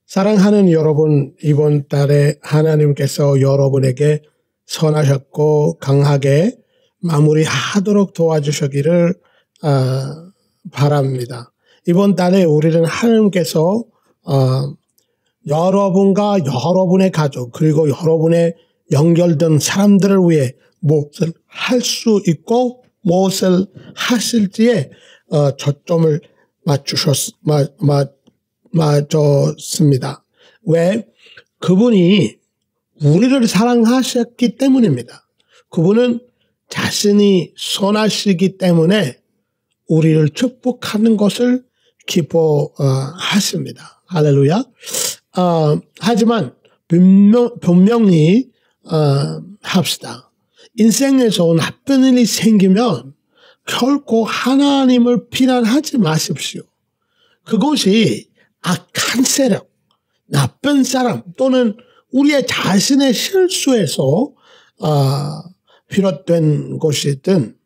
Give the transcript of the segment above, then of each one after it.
사랑하는 여러분, 이번 달에 하나님께서 여러분에게 선하셨고 강하게 마무리하도록 도와주시기를 바랍니다. 이번 달에 우리는 하나님께서 여러분과 여러분의 가족 그리고 여러분의 연결된 사람들을 위해 무엇을 할 수 있고 무엇을 하실지에 초점을 맞췄습니다. 왜? 그분이 우리를 사랑하셨기 때문입니다. 그분은 자신이 선하시기 때문에 우리를 축복하는 것을 기뻐하십니다. 할렐루야. 하지만 분명히 합시다. 인생에서 나쁜 일이 생기면 결코 하나님을 비난하지 마십시오. 그것이 악한 세력, 나쁜 사람 또는 우리의 자신의 실수에서 비롯된 것이든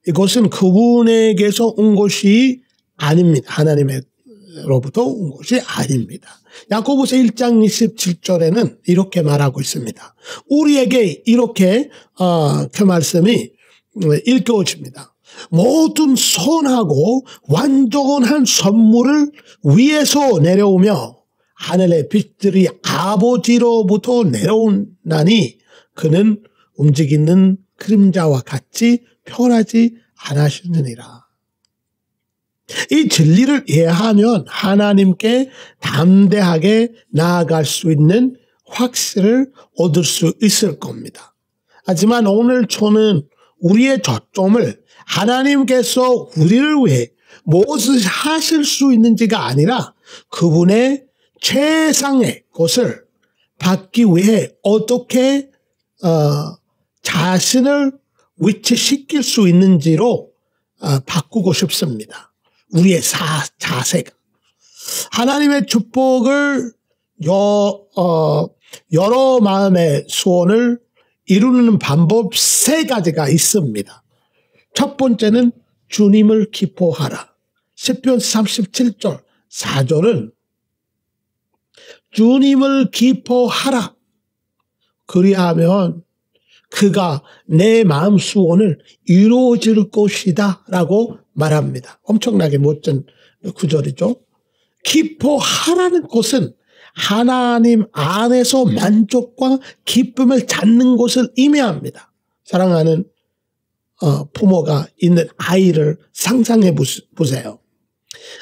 이것은 그분에게서 온 것이 아닙니다. 하나님으로부터 온 것이 아닙니다. 야고보서 1장 27절에는 이렇게 말하고 있습니다. 우리에게 이렇게 그 말씀이 읽혀집니다. 모든 선하고 완전한 선물을 위에서 내려오며 하늘의 빛들이 아버지로부터 내려오나니 그는 움직이는 그림자와 같이 편하지 않으시느니라. 이 진리를 이해하면 하나님께 담대하게 나아갈 수 있는 확신을 얻을 수 있을 겁니다. 하지만 오늘 저는 우리의 초점을 하나님께서 우리를 위해 무엇을 하실 수 있는지가 아니라 그분의 최상의 것을 받기 위해 어떻게 자신을 위치시킬 수 있는지로 바꾸고 싶습니다. 우리의 자세가. 하나님의 축복을 여러 마음의 소원을 이루는 방법 3가지가 있습니다. 첫 번째는 주님을 기뻐하라. 시편 37절 4절은 주님을 기뻐하라. 그리하면 그가 내 마음 소원을 이루어질 것이다 라고 말합니다. 엄청나게 멋진 구절이죠. 기뻐하라는 것은 하나님 안에서 만족과 기쁨을 찾는 것을 의미합니다. 사랑하는 부모가 있는 아이를 상상해 보세요.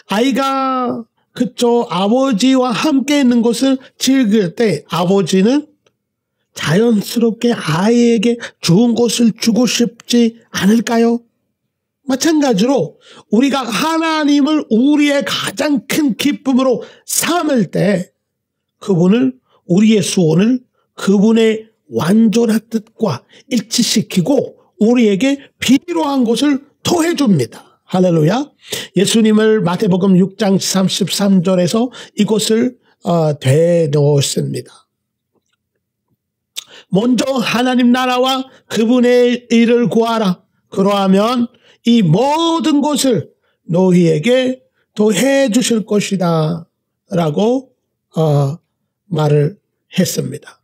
아이가 그쵸 아버지와 함께 있는 것을 즐길 때 아버지는 자연스럽게 아이에게 좋은 것을 주고 싶지 않을까요? 마찬가지로 우리가 하나님을 우리의 가장 큰 기쁨으로 삼을 때 그분을 우리의 소원을 그분의 완전한 뜻과 일치시키고 우리에게 필요한 것을 더해줍니다. 할렐루야. 예수님을 마태복음 6장 33절에서 이것을 되놓습니다. 먼저 하나님 나라와 그분의 일을 구하라. 그러하면 이 모든 것을 너희에게 더해 주실 것이다 라고 말을 했습니다.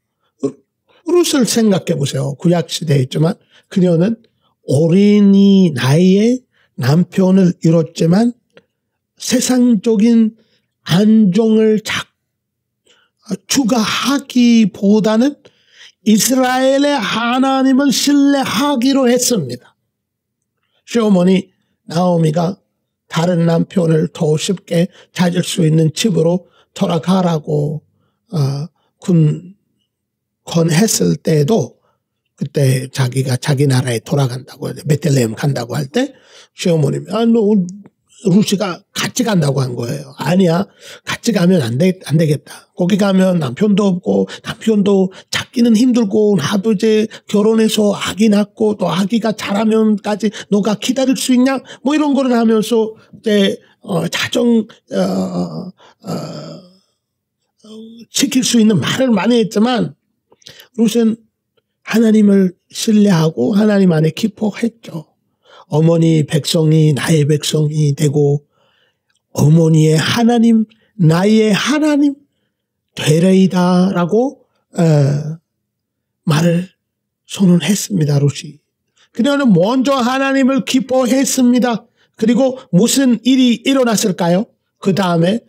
룻을 생각해 보세요. 구약시대에 있지만 그녀는 어린이 나이에 남편을 잃었지만 세상적인 안정을 추가하기보다는 이스라엘의 하나님을 신뢰하기로 했습니다. 시어머니 나오미가 다른 남편을 더 쉽게 찾을 수 있는 집으로 돌아가라고 권했을 때도 그때 자기가 자기 나라에 돌아간다고 베들레헴 간다고 할 때 시어머님이 루시가 같이 간다고 한 거예요. 아니야, 같이 가면 안 되겠다. 거기 가면 남편도 없고 남편도 찾기는 힘들고 나도 이제 결혼해서 아기 낳고 또 아기가 자라면까지 너가 기다릴 수 있냐? 뭐 이런 거를 하면서 이제 지킬 수 있는 말을 많이 했지만 루시는 하나님을 신뢰하고 하나님 안에 기뻐했죠. 어머니 백성이 나의 백성이 되고 어머니의 하나님 나의 하나님 되레이다라고 말을 선언했습니다. 룻이. 그녀는 먼저 하나님을 기뻐했습니다. 그리고 무슨 일이 일어났을까요? 그 다음에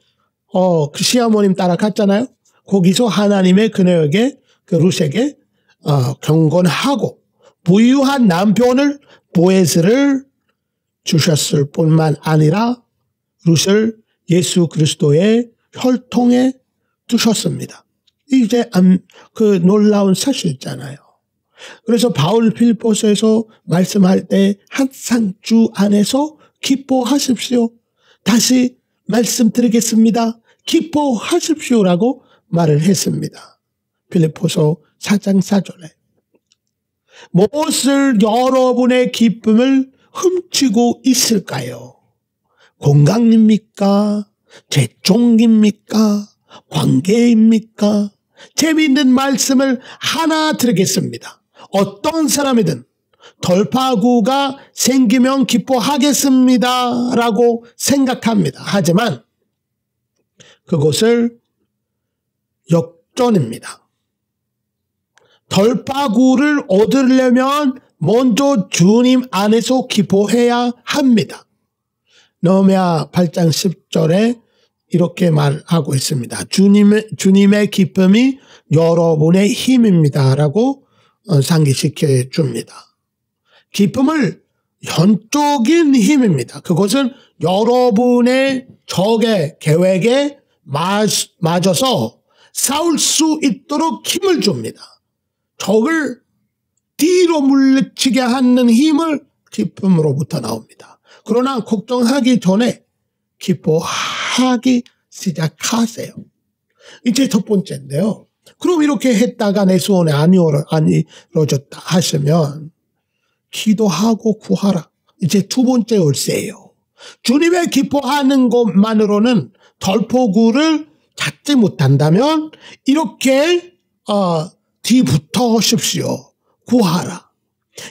그 시어머님 따라갔잖아요. 거기서 하나님의 그녀에게 그 룻에게 경건하고 부유한 남편을 보에스를 주셨을 뿐만 아니라 룻을 예수 그리스도의 혈통에 두셨습니다. 이제 그 놀라운 사실이잖아요. 그래서 바울 필리포스에서 말씀할 때 항상 주 안에서 기뻐하십시오. 다시 말씀드리겠습니다. 기뻐하십시오라고 말을 했습니다. 필리포서 4장 4절에. 무엇을 여러분의 기쁨을 훔치고 있을까요? 건강입니까? 재종입니까? 관계입니까? 재미있는 말씀을 하나 드리겠습니다. 어떤 사람이든 돌파구가 생기면 기뻐하겠습니다 라고 생각합니다. 하지만 그것을 역전입니다. 돌파구를 얻으려면 먼저 주님 안에서 기뻐해야 합니다. 너헤미야 8장 10절에 이렇게 말하고 있습니다. 주님의 기쁨이 여러분의 힘입니다 라고 상기시켜 줍니다. 기쁨을 현적인 힘입니다. 그것은 여러분의 적의 계획에 맞아서 싸울 수 있도록 힘을 줍니다. 적을 뒤로 물리치게 하는 힘을 기쁨으로부터 나옵니다. 그러나 걱정하기 전에 기뻐하기 시작하세요. 이제 첫 번째인데요. 그럼 이렇게 했다가 내 소원이 안 이루어졌다 하시면 기도하고 구하라. 이제 두 번째 열쇠예요. 주님의 기뻐하는 것만으로는 돌파구를 찾지 못한다면 이렇게 뒤부터 하십시오. 구하라.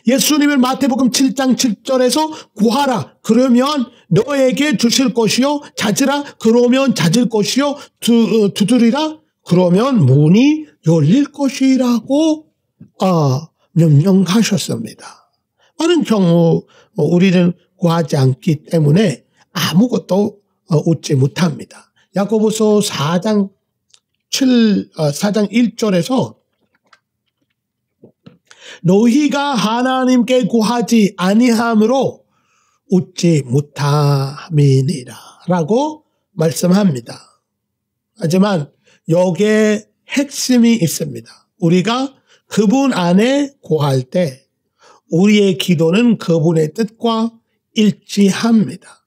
예수님은 마태복음 7장 7절에서 구하라. 그러면 너에게 주실 것이요. 찾으라. 그러면 찾을 것이요. 두드리라. 그러면 문이 열릴 것이라고 명령하셨습니다. 많은 경우 우리는 구하지 않기 때문에 아무것도 얻지 못합니다. 야고보서 4장 1절에서 너희가 하나님께 구하지 아니함으로 얻지 못함이니라 라고 말씀합니다. 하지만 여기에 핵심이 있습니다. 우리가 그분 안에 구할 때 우리의 기도는 그분의 뜻과 일치합니다.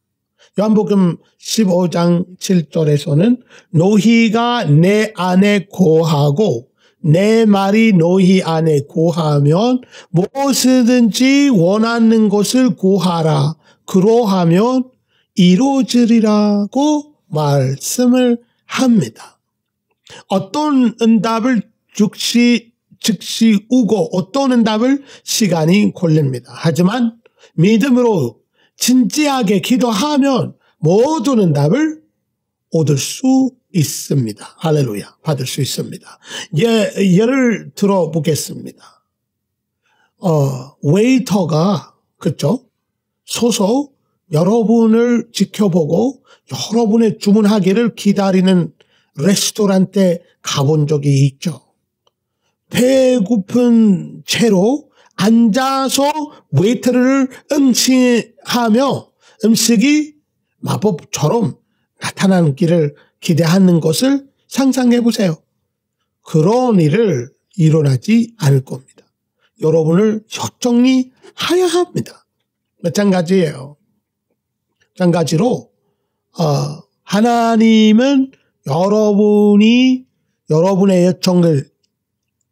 요한복음 15장 7절에서는 너희가 내 안에 구하고 내 말이 너희 안에 구하면 무엇이든지 원하는 것을 구하라. 그러하면 이루어지리라고 말씀을 합니다. 어떤 응답을 즉시 오고 어떤 응답을 시간이 걸립니다. 하지만 믿음으로 진지하게 기도하면 모든 응답을 얻을 수 있습니다. 할렐루야. 받을 수 있습니다. 예를 들어 보겠습니다. 웨이터가 그렇죠? 서서 여러분을 지켜보고 여러분의 주문하기를 기다리는 레스토랑에 가본 적이 있죠. 배고픈 채로 앉아서 웨이터를 응시하며 음식이 마법처럼 나타나기를 기대하는 것을 상상해 보세요. 그런 일을 일어나지 않을 겁니다. 여러분을 협정이 하야 합니다. 마찬가지예요. 마찬가지로 하나님은 여러분이 여러분의 요청을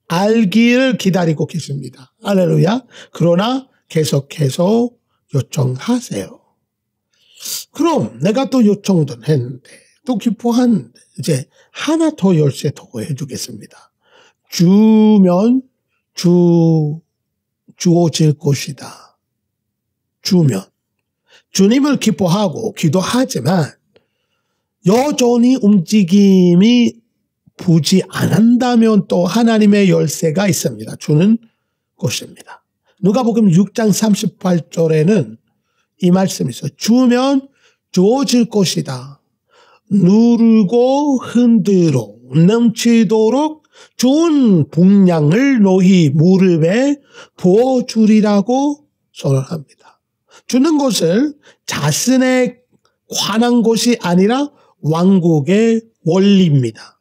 알기를 기다리고 계십니다. 할렐루야. 그러나 계속해서 요청하세요. 그럼 내가 또 요청도 했는데 또 기뻐하는데 이제 하나 더 열쇠 더 해주겠습니다. 주면 주어질 것이다. 주면 주님을 기뻐하고 기도하지만 여전히 움직임이 부지 안 한다면 또 하나님의 열쇠가 있습니다. 주는 것입니다. 누가복음 6장 38절에는 이 말씀이 있어요. 주면 주어질 것이다. 누르고 흔들어 넘치도록 좋은 분량을 너희 무릎에 부어주리라고 선언합니다. 주는 것을 자신에 관한 것이 아니라 왕국의 원리입니다.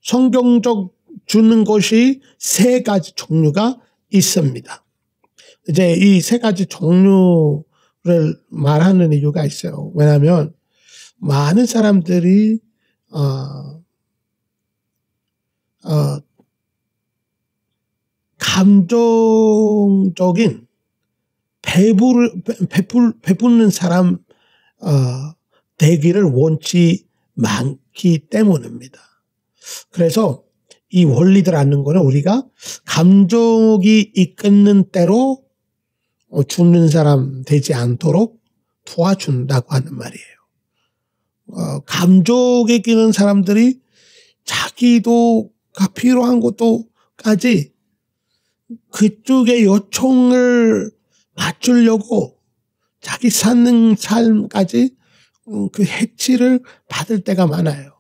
성경적 주는 것이 세 가지 종류가 있습니다. 이제 이 세 가지 종류를 말하는 이유가 있어요. 왜냐하면 많은 사람들이 감정적인 베푸는 사람 되기를 원치 많기 때문입니다. 그래서 이 원리들 아는 거는 우리가 감정이 이끄는 대로 죽는 사람 되지 않도록 도와준다고 하는 말이에요. 감정에 끼는 사람들이 자기도가 필요한 것도까지 그쪽의 요청을 맞추려고 자기 사는 삶까지 그 해치를 받을 때가 많아요.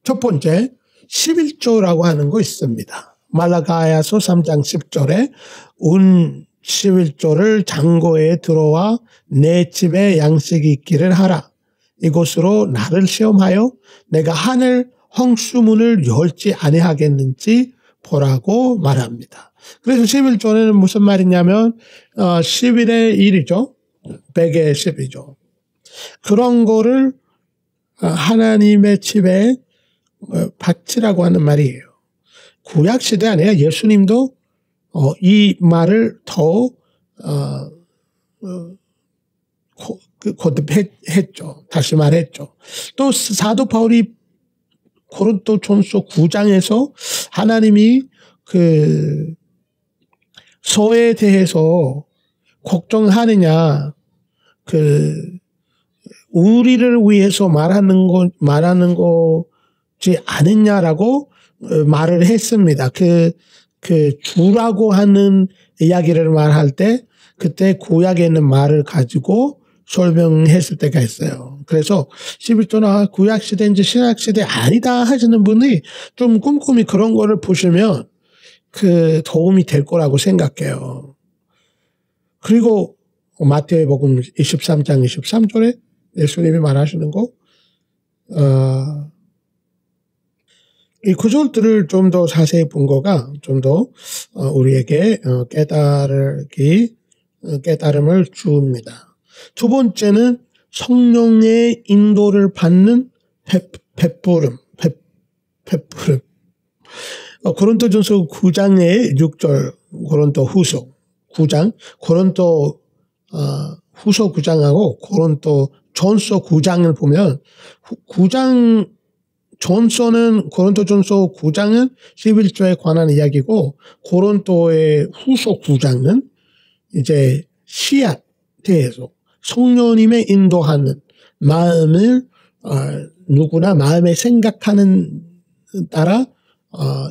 첫 번째 11조라고 하는 거 있습니다. 말라가야서 3장 10절에 운 11조를 창고에 들어와 내 집에 양식이 있기를 하라. 이곳으로 나를 시험하여 내가 하늘 홍수문을 열지 아니하겠는지 보라고 말합니다. 그래서 11조는 무슨 말이냐면 11의 1이죠. 100의 10이죠. 그런 거를 하나님의 집에 바치라고 하는 말이에요. 구약시대 아니라 예수님도 이 말을 더 거듭했죠. 다시 말했죠. 또 사도 바울이 고린도전서 9장에서 하나님이 그 소에 대해서 걱정하느냐, 우리를 위해서 말하는 거지 않느냐라고 말을 했습니다. 주라고 하는 이야기를 말할 때 그때 구약에 있는 말을 가지고 설명했을 때가 있어요. 그래서 11조나 구약시대인지 신약시대 아니다 하시는 분이 좀 꼼꼼히 그런 거를 보시면 도움이 될 거라고 생각해요. 그리고 마태복음 23장 23절에 예수님이 말하시는 거, 이 구절들을 좀 더 자세히 본 거가 좀 더 우리에게 깨달음을 줍니다. 두 번째는 성령의 인도를 받는 베푸름. 고린도전서 9장의 6절, 고린도후서 9장, 고린도 후서 9장하고 고린도전서 9장을 보면 9장 전서는 고린도전서 9장은 11조에 관한 이야기고 고린도의 후서 9장은 이제 씨앗 대해서 성령님의 인도하는 마음을 누구나 마음에 생각하는 따라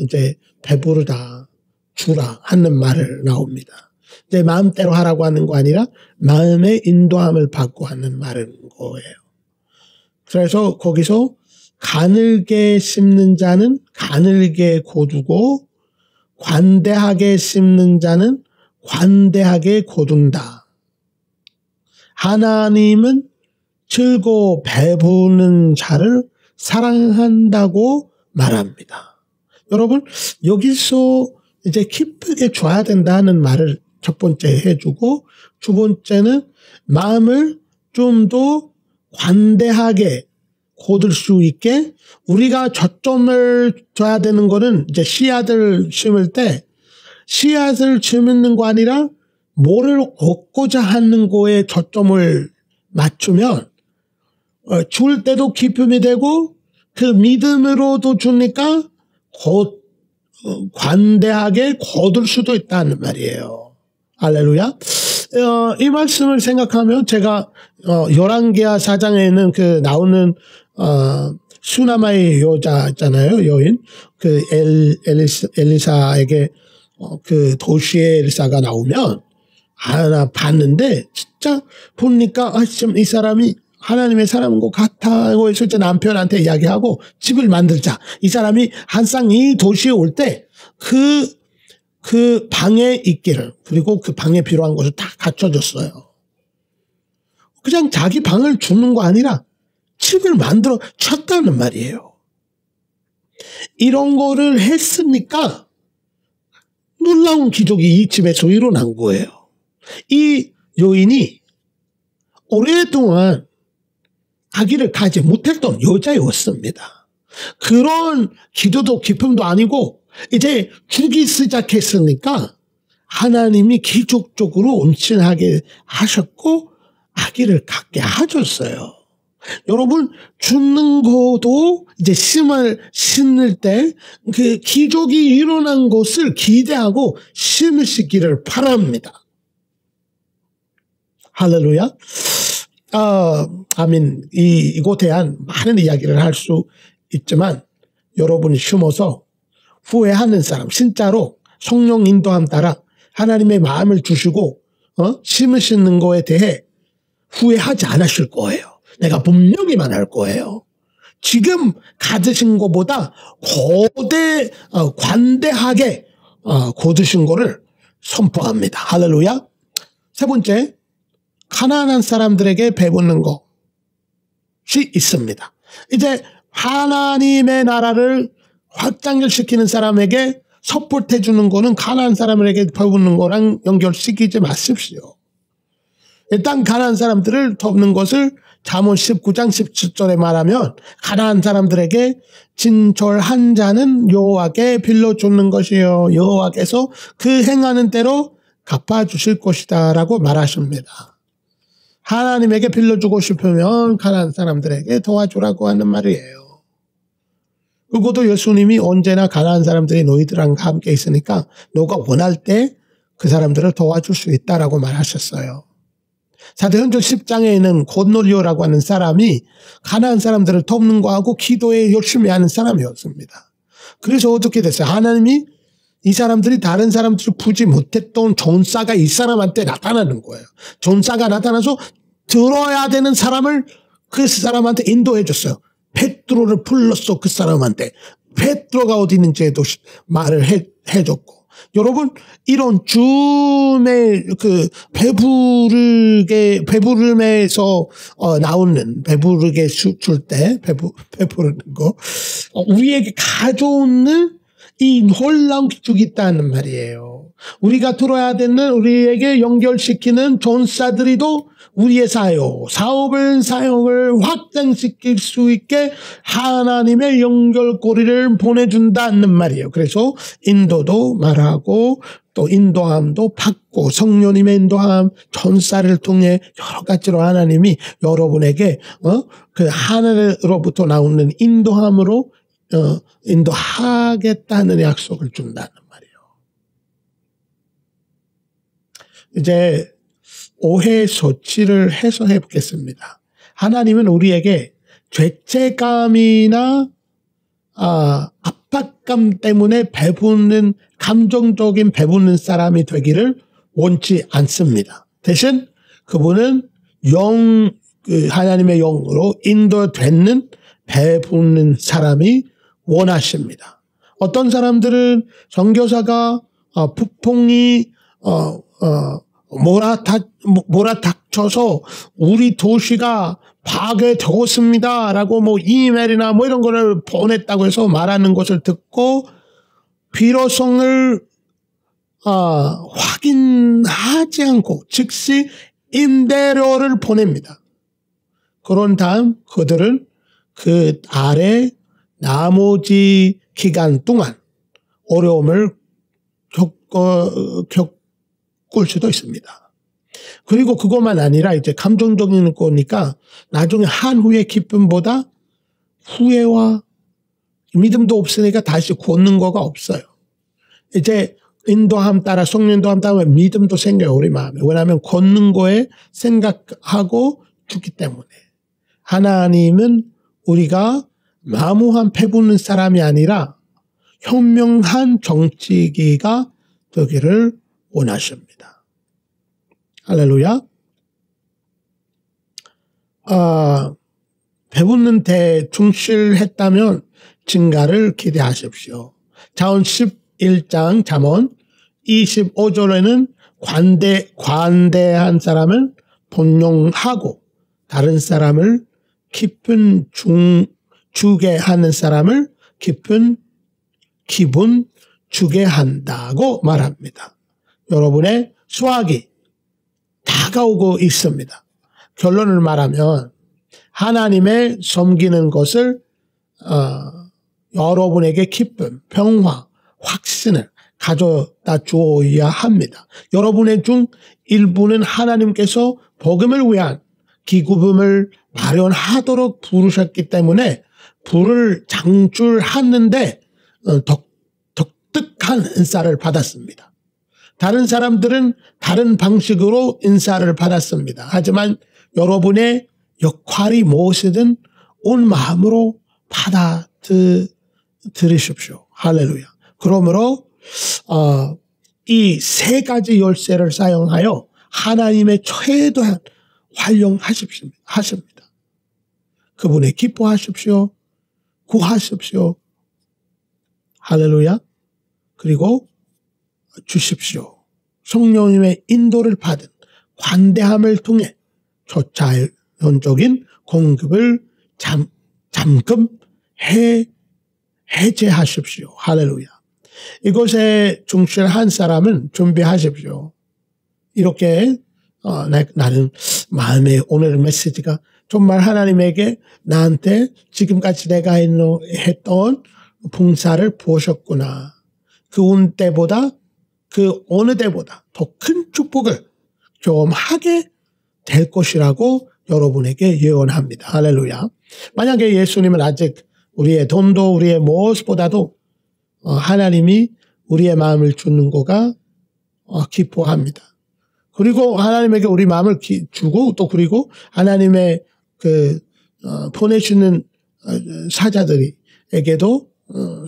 이제 배부르다 주라 하는 말을 나옵니다. 내 마음대로 하라고 하는 거 아니라 마음의 인도함을 받고 하는 말인 거예요. 그래서 거기서 가늘게 심는 자는 가늘게 거두고 관대하게 심는 자는 관대하게 거둔다. 하나님은 즐거워 배부는 자를 사랑한다고 말합니다. 여러분 여기서 이제 기쁘게 줘야 된다는 말을 첫 번째 해주고 두 번째는 마음을 좀 더 관대하게 거둘 수 있게 우리가 초점을 줘야 되는 거는 이제 씨앗을 심을 때 씨앗을 심는 거 아니라 뭐를 얻고자 하는 거에 초점을 맞추면 줄 때도 기쁨이 되고 그 믿음으로도 주니까 관대하게 거둘 수도 있다는 말이에요. 할렐루야. 이 말씀을 생각하면 제가 열왕기하 4장에는 나오는 수나마의 여자 있잖아요. 여인. 그 엘리사에게 그 도시의 엘리사가 나오면 하나 봤는데 진짜 보니까 참 이 사람이 하나님의 사람인 것 같아고 해서 이제 남편한테 이야기하고 집을 만들자. 이 사람이 항상 이 도시에 올 때 그 방에 있기를, 그리고 그 방에 필요한 것을 다 갖춰줬어요. 그냥 자기 방을 주는 거 아니라 집을 만들어 쳤다는 말이에요. 이런 거를 했으니까 놀라운 기적이 이 집에서 일어난 거예요. 이 여인이 오랫동안 아기를 가지 못했던 여자였습니다. 그런 기도도 기쁨도 아니고 이제 주기 시작했으니까 하나님이 기적적으로 음신하게 하셨고 아기를 갖게 하셨어요. 여러분, 죽는 것도 이제 씨를 심을 때 그 기적이 일어난 것을 기대하고 심으시기를 바랍니다. 할렐루야. 아멘. 이곳에 대한 많은 이야기를 할 수 있지만 여러분이 심어서 후회하는 사람, 진짜로 성령 인도함 따라 하나님의 마음을 주시고 심으시는 거에 대해 후회하지 않으실 거예요. 내가 분명히 말할 거예요. 지금 가지신 것보다 관대하게 거두신 거를 선포합니다. 할렐루야. 세 번째, 가난한 사람들에게 베푸는 것이 있습니다. 이제 하나님의 나라를 확장을 시키는 사람에게 서포트해 주는 거는 가난한 사람에게 베푸는 거랑 연결시키지 마십시오. 일단 가난한 사람들을 돕는 것을 잠언 19장 17절에 말하면 가난한 사람들에게 진철한 자는 여호와께 빌려주는 것이요 여호와께서 그 행하는 대로 갚아주실 것이다 라고 말하십니다. 하나님에게 빌려주고 싶으면 가난한 사람들에게 도와주라고 하는 말이에요. 그것도 예수님이 언제나 가난한 사람들이 너희들과 함께 있으니까 너가 원할 때 그 사람들을 도와줄 수 있다라고 말하셨어요. 사도행전 10장에 있는 고넬료라고 하는 사람이 가난한 사람들을 돕는 거하고 기도에 열심히 하는 사람이었습니다. 그래서 어떻게 됐어요? 하나님이 이 사람들이 다른 사람들이 보지 못했던 전사가 이 사람한테 나타나는 거예요. 전사가 나타나서 들어야 되는 사람을 그 사람한테 인도해 줬어요. 베드로를 불렀어. 그 사람한테. 베드로가 어디 있는지에도 말을 해줬고. 여러분, 이런 줌의 그 배부름에서 나오는 배부르게 줄 때 배부르는 거 우리에게 가져오는 이 놀라운 기적이 있다는 말이에요. 우리가 들어야 되는 우리에게 연결시키는 전사들이도 우리의 사업을 확장시킬 수 있게 하나님의 연결고리를 보내준다는 말이에요. 그래서 인도도 말하고 또 인도함도 받고 성령님의 인도함, 전사를 통해 여러 가지로 하나님이 여러분에게 그 하늘로부터 나오는 인도함으로 인도하겠다는 약속을 준다는 말이에요. 이제 오해 소치를 해소해 보겠습니다. 하나님은 우리에게 죄책감이나 압박감 때문에 감정적인 배부는 사람이 되기를 원치 않습니다. 대신 그분은 하나님의 영으로 인도되는 배부는 사람이 원하십니다. 어떤 사람들은 선교사가 북풍이 몰아닥쳐서 우리 도시가 파괴되었습니다 라고 이메일이나 이런 거를 보냈다고 해서 말하는 것을 듣고 필요성을 확인하지 않고 즉시 임대료를 보냅니다. 그런 다음 그들은 그 아래 나머지 기간 동안 어려움을 겪을 수도 있습니다. 그리고 그것만 아니라 이제 감정적인 거니까 나중에 한후의 기쁨보다 후회와 믿음도 없으니까 다시 걷는 거가 없어요. 이제 인도함 따라 성령 인도함 따라 믿음도 생겨요. 우리 마음에. 왜냐하면 걷는 거에 생각하고 죽기 때문에. 하나님은 우리가 마무한 패붙는 사람이 아니라 현명한 정치기가 되기를 원하십니다. 할렐루야. 배붙는 데 충실했다면 증가를 기대하십시오. 잠언 11장 잠언 25절에는 관대한 사람은 본용하고 다른 사람을 깊은 주게 하는 사람을 깊은 기분 주게 한다고 말합니다. 여러분의 수확이 다가오고 있습니다. 결론을 말하면 하나님의 섬기는 것을 여러분에게 기쁨, 평화, 확신을 가져다 주어야 합니다. 여러분의 중 일부는 하나님께서 복음을 위한 기구품을 마련하도록 부르셨기 때문에 불을 장출하는데 독특한 은사를 받았습니다. 다른 사람들은 다른 방식으로 은사를 받았습니다. 하지만 여러분의 역할이 무엇이든 온 마음으로 받아들이십시오. 할렐루야. 그러므로 이 세 가지 열쇠를 사용하여 하나님의 최대한 활용하십니다. 그분의 기뻐하십시오. 구하십시오. 할렐루야. 그리고 주십시오. 성령님의 인도를 받은 관대함을 통해 초자연적인 공급을 잠금 해제하십시오. 할렐루야. 이것에 충실한 사람은 준비하십시오. 이렇게 나는 마음에 오늘 메시지가 정말 하나님에게 나한테 지금까지 내가 했던 봉사를 부으셨구나. 그 때보다 그 어느 때보다 더 큰 축복을 경험하게 될 것이라고 여러분에게 예언합니다. 할렐루야. 만약에 예수님은 아직 우리의 돈도 우리의 무엇보다도 하나님이 우리의 마음을 주는 거가 기뻐합니다. 그리고 하나님에게 우리 마음을 주고 또 그리고 하나님의 보내주는 사자들에게도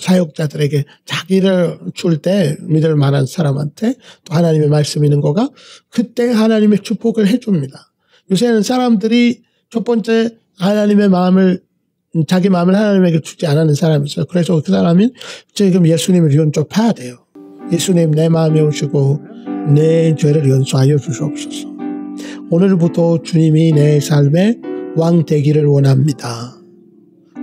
사역자들에게 자기를 줄 때 믿을 만한 사람한테 또 하나님의 말씀이 있는 거가 그때 하나님의 축복을 해줍니다. 요새는 사람들이 첫 번째 하나님의 마음을 자기 마음을 하나님에게 주지 않는 사람이 있어요. 그래서 그 사람이 지금 예수님을 영접해야 돼요. 예수님 내 마음에 오시고 내 죄를 용서하여 주시옵소서. 오늘부터 주님이 내 삶의 왕 되기를 원합니다.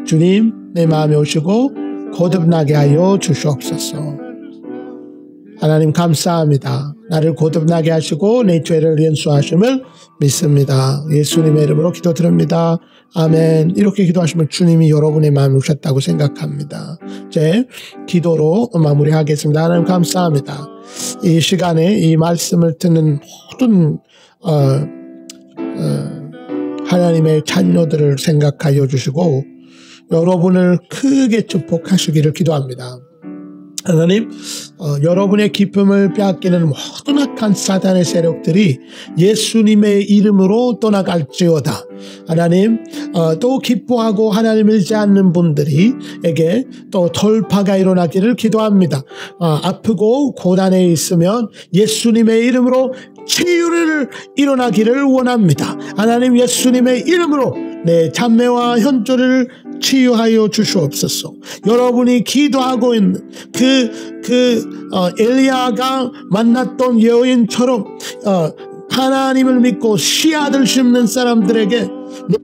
주님 내 마음에 오시고 거듭나게 하여 주시옵소서. 하나님 감사합니다. 나를 거듭나게 하시고 내 죄를 용서하심을 믿습니다. 예수님의 이름으로 기도드립니다. 아멘. 이렇게 기도하시면 주님이 여러분의 마음을 오셨다고 생각합니다. 이제 기도로 마무리하겠습니다. 하나님 감사합니다. 이 시간에 이 말씀을 듣는 모든 하나님의 자녀들을 생각하여 주시고 여러분을 크게 축복하시기를 기도합니다. 하나님, 여러분의 기쁨을 빼앗기는 모든 악한 사단의 세력들이 예수님의 이름으로 떠나갈지어다. 하나님, 또 기뻐하고 하나님을 믿지 않는 분들에게 또 돌파가 일어나기를 기도합니다. 아프고 고난에 있으면 예수님의 이름으로 치유를 일어나기를 원합니다. 하나님 예수님의 이름으로 내 자매와 현조를 치유하여 주시옵소서. 여러분이 기도하고 있는 엘리야가 만났던 여인처럼 하나님을 믿고 씨앗을 심는 사람들에게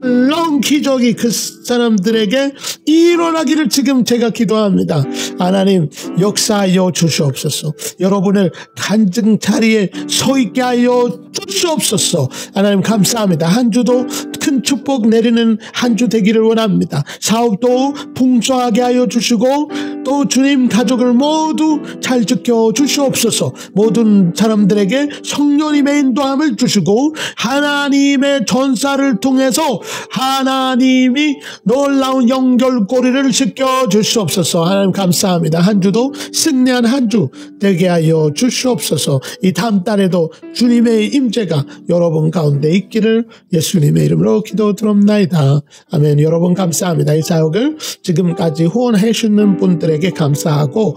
놀라운 기적이 그 사람들에게 일어나기를 지금 제가 기도합니다. 하나님 역사하여 주시옵소서. 여러분을 간증 자리에 서 있게 하여 주시옵소서. 하나님 감사합니다. 한 주도 큰 축복 내리는 한 주 되기를 원합니다. 사업도 풍성하게 하여 주시고 또 주님 가족을 모두 잘 지켜 주시옵소서. 모든 사람들에게 성령님의 인도함을 주시고 하나님의 전사를 통해서 하나님이 놀라운 연결고리를 지켜 주시옵소서. 하나님 감사합니다. 한 주도 승리한 한 주 되게 하여 주시옵소서. 이 다음 달에도 주님의 임재가 여러분 가운데 있기를 예수님의 이름으로 기도드립나이다. 아멘. 여러분 감사합니다. 이 사역을 지금까지 후원해 주시는 분들에게 감사하고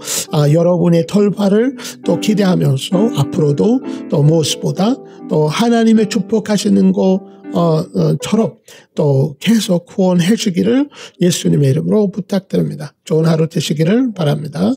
여러분의 돌파를 또 기대하면서 앞으로도 또 무엇보다 또 하나님의 축복하시는 것처럼 또 계속 후원해 주기를 예수님의 이름으로 부탁드립니다. 좋은 하루 되시기를 바랍니다.